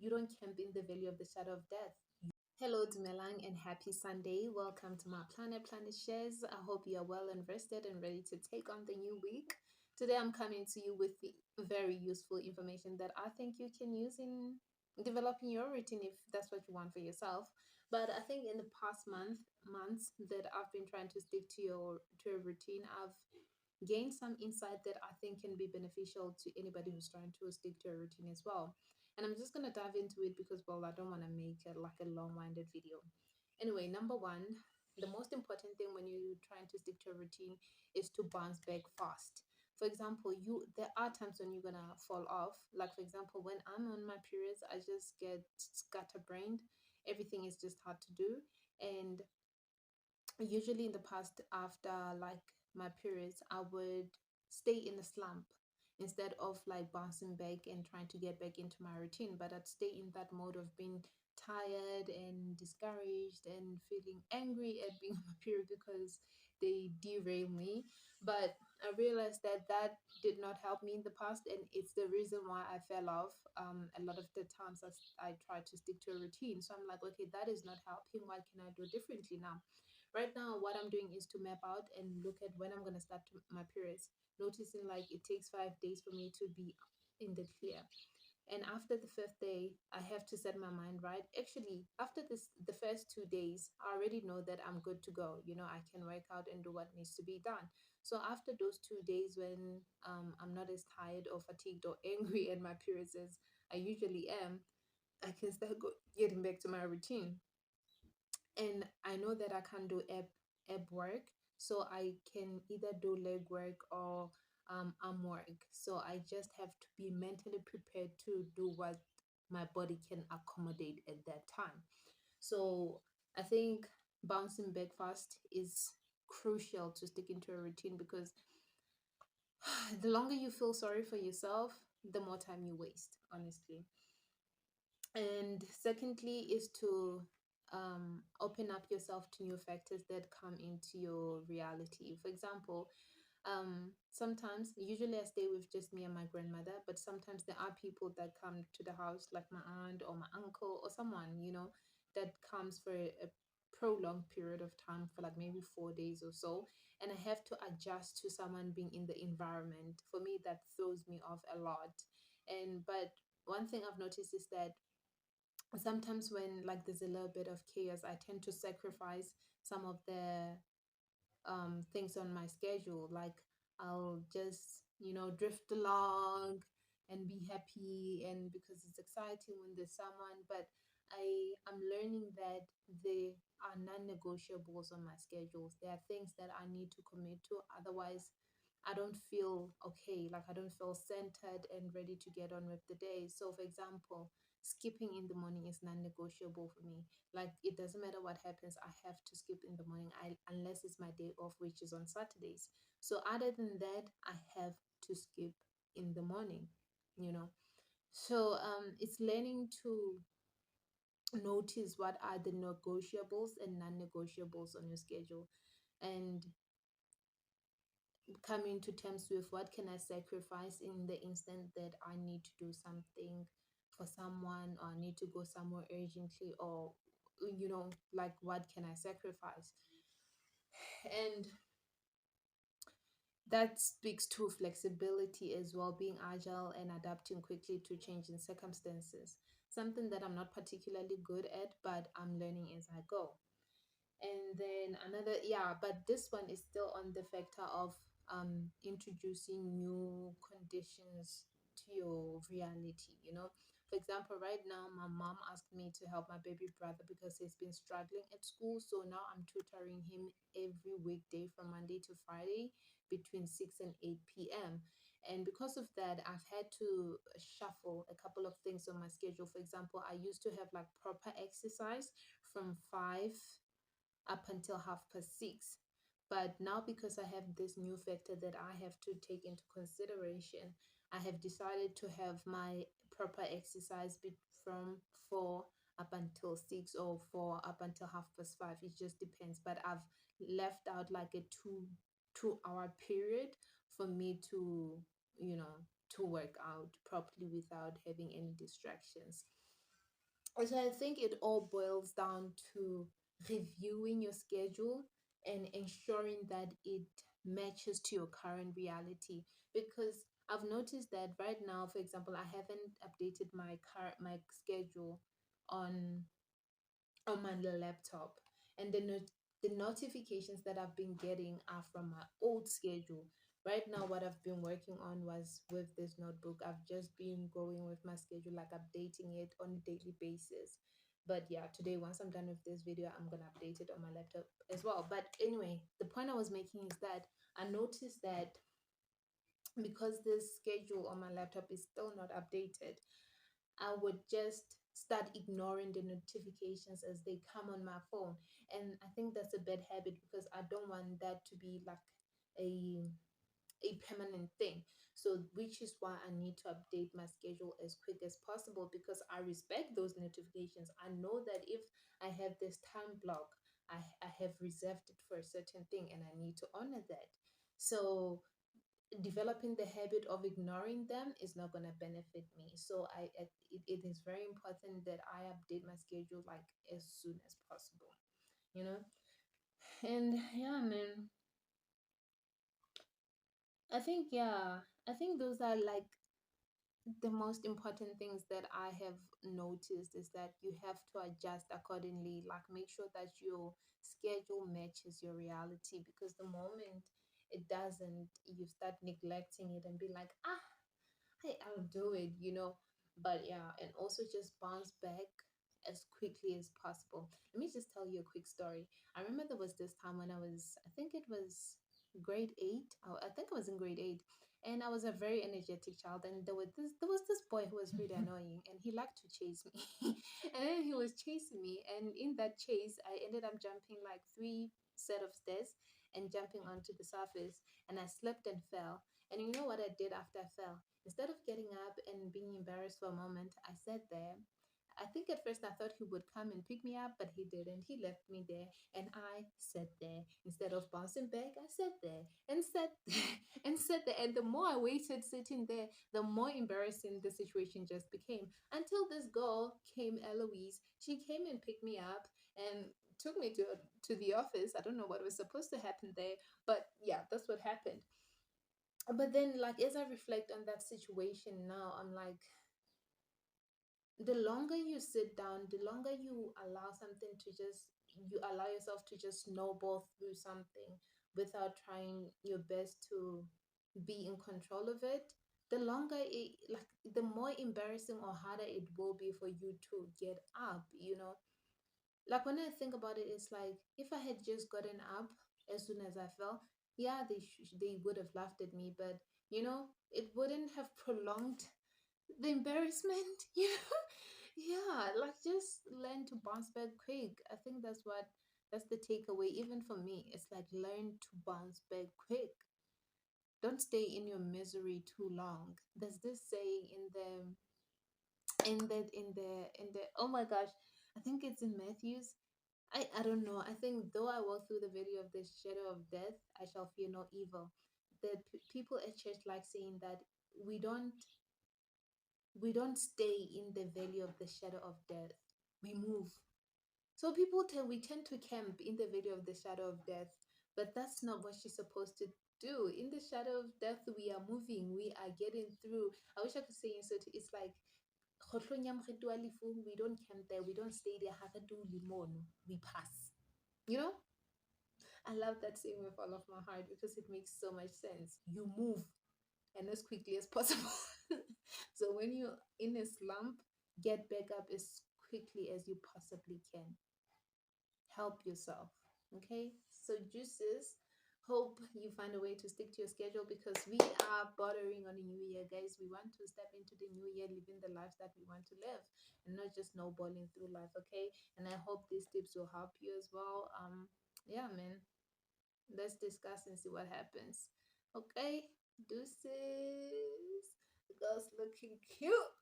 You don't camp in the valley of the shadow of death. Hello, Dumelang, and happy Sunday. Welcome to my Planet Shares. I hope you are well and rested and ready to take on the new week. Today, I'm coming to you with the very useful information that I think you can use in developing your routine if that's what you want for yourself. But I think in the past months that I've been trying to stick to a routine, I've gained some insight that I think can be beneficial to anybody who's trying to stick to a routine as well. And I'm just going to dive into it because, well, I don't want to make it like a long-winded video. Anyway, number one, the most important thing when you're trying to stick to a routine is to bounce back fast. For example, there are times when you're gonna fall off. Like for example, when I'm on my periods, I just get scatterbrained. Everything is just hard to do, and usually in the past after like my periods I would stay in a slump instead of like bouncing back and trying to get back into my routine, but I'd stay in that mode of being tired and discouraged and feeling angry at being on my period because they derail me. But I realized that that did not help me in the past, and it's the reason why I fell off a lot of the times as I tried to stick to a routine. So I'm like, okay, that is not helping. What can I do differently now? Right now, what I'm doing is to map out and look at when I'm going to start my periods, noticing like it takes 5 days for me to be in the clear. And after the fifth day, I have to set my mind right. Actually, after the first 2 days, I already know that I'm good to go. I can work out and do what needs to be done. So after those 2 days, when I'm not as tired or fatigued or angry at my periods as I usually am, I can start getting back to my routine. And I know that I can't do ab work, so I can either do leg work or arm work. So I just have to be mentally prepared to do what my body can accommodate at that time. So I think bouncing back fast is crucial to stick into a routine because the longer you feel sorry for yourself, the more time you waste, honestly. And secondly is to open up yourself to new factors that come into your reality. For example, sometimes, usually I stay with just me and my grandmother, but sometimes there are people that come to the house, like my aunt or my uncle or someone, that comes for a prolonged period of time for like maybe 4 days or so. And I have to adjust to someone being in the environment. For me, that throws me off a lot. But one thing I've noticed is that sometimes when like there's a little bit of chaos, I tend to sacrifice some of the things on my schedule. Like I'll just drift along and be happy, and because it's exciting when there's someone. But I'm learning that they are non-negotiables on my schedules. There are things that I need to commit to, otherwise I don't feel okay, like I don't feel centered and ready to get on with the day. So, for example, skipping in the morning is non-negotiable for me. Like it doesn't matter what happens, I have to skip in the morning, unless it's my day off, which is on Saturdays. So, other than that, I have to skip in the morning, you know. So, it's learning to notice what are the negotiables and non-negotiables on your schedule, and coming to terms with what can I sacrifice in the instant that I need to do something for someone, or I need to go somewhere urgently, or like what can I sacrifice. And that speaks to flexibility as well, being agile and adapting quickly to changing circumstances, something that I'm not particularly good at, but I'm learning as I go. And then another, yeah, but this one is still on the factor of introducing new conditions to your reality. For example, right now my mom asked me to help my baby brother because he's been struggling at school, so now I'm tutoring him every weekday from Monday to Friday between 6 and 8 p.m. And because of that, I've had to shuffle a couple of things on my schedule. For example, I used to have like proper exercise from 5 up until 6:30. But now, because I have this new factor that I have to take into consideration, I have decided to have my proper exercise from 4 up until 6, or 4 up until 5:30. It just depends. But I've left out like a 2 hour period for me to, to work out properly without having any distractions. So I think it all boils down to reviewing your schedule and ensuring that it matches to your current reality. Because I've noticed that right now, for example, I haven't updated my schedule on my laptop, and the notifications that I've been getting are from my old schedule. Right now, what I've been working on was with this notebook. I've just been going with my schedule, like updating it on a daily basis. But yeah, today, once I'm done with this video, I'm gonna update it on my laptop as well. But anyway, the point I was making is that I noticed that because this schedule on my laptop is still not updated, I would just start ignoring the notifications as they come on my phone. And I think that's a bad habit because I don't want that to be like a permanent thing. So which is why I need to update my schedule as quick as possible, because I respect those notifications. I know that if I have this time block, I have reserved it for a certain thing and I need to honor that. So developing the habit of ignoring them is not going to benefit me. So it is very important that I update my schedule like as soon as possible, you know. And yeah, man, I think those are like the most important things that I have noticed, is that you have to adjust accordingly. Like, make sure that your schedule matches your reality, because the moment it doesn't, you start neglecting it and be like, ah, hey, I'll do it, you know. But yeah, and also just bounce back as quickly as possible. Let me just tell you a quick story. I remember there was this time when I think it was grade eight. I think I was in grade eight. And I was a very energetic child, and there was this boy who was really annoying, and he liked to chase me. And then he was chasing me, and in that chase, I ended up jumping like three set of stairs and jumping onto the surface, and I slipped and fell. And you know what I did after I fell? Instead of getting up and being embarrassed for a moment, I sat there. I think at first I thought he would come and pick me up, but he didn't. He left me there, and I sat there. Instead of bouncing back, I sat there and sat there and sat there. And the more I waited sitting there, the more embarrassing the situation just became. Until this girl came, Eloise. She came and picked me up and took me to the office. I don't know what was supposed to happen there, but yeah, that's what happened. But then, like, as I reflect on that situation now, I'm like, the longer you sit down, the longer you allow something to just, you allow yourself to just snowball through something without trying your best to be in control of it, the longer it, like, the more embarrassing or harder it will be for you to get up, you know. Like, when I think about it, it's like, if I had just gotten up as soon as I fell, yeah, they would have laughed at me, but you know, it wouldn't have prolonged the embarrassment. You know, yeah, like, just learn to bounce back quick. I think that's the takeaway. Even for me, it's like, learn to bounce back quick. Don't stay in your misery too long. There's this saying in the oh my gosh, I think it's in Matthew's. I don't know. I think, though I walk through the valley of the shadow of death, I shall fear no evil. The people at church like saying that we don't we don't stay in the valley of the shadow of death. We move. So we tend to camp in the valley of the shadow of death, but that's not what she's supposed to do. In the shadow of death, we are moving. We are getting through. I wish I could say, so it's like, we don't camp there. We don't stay there. We pass. You know, I love that saying with all of my heart because it makes so much sense. You move, and as quickly as possible. So when you're in a slump, get back up as quickly as you possibly can. Help yourself. Okay? So, juices, hope you find a way to stick to your schedule, because we are bordering on a new year, guys. We want to step into the new year living the lives that we want to live and not just snowballing through life. Okay? And I hope these tips will help you as well. Yeah, man. Let's discuss and see what happens. Okay? Deuces. The girl's looking cute.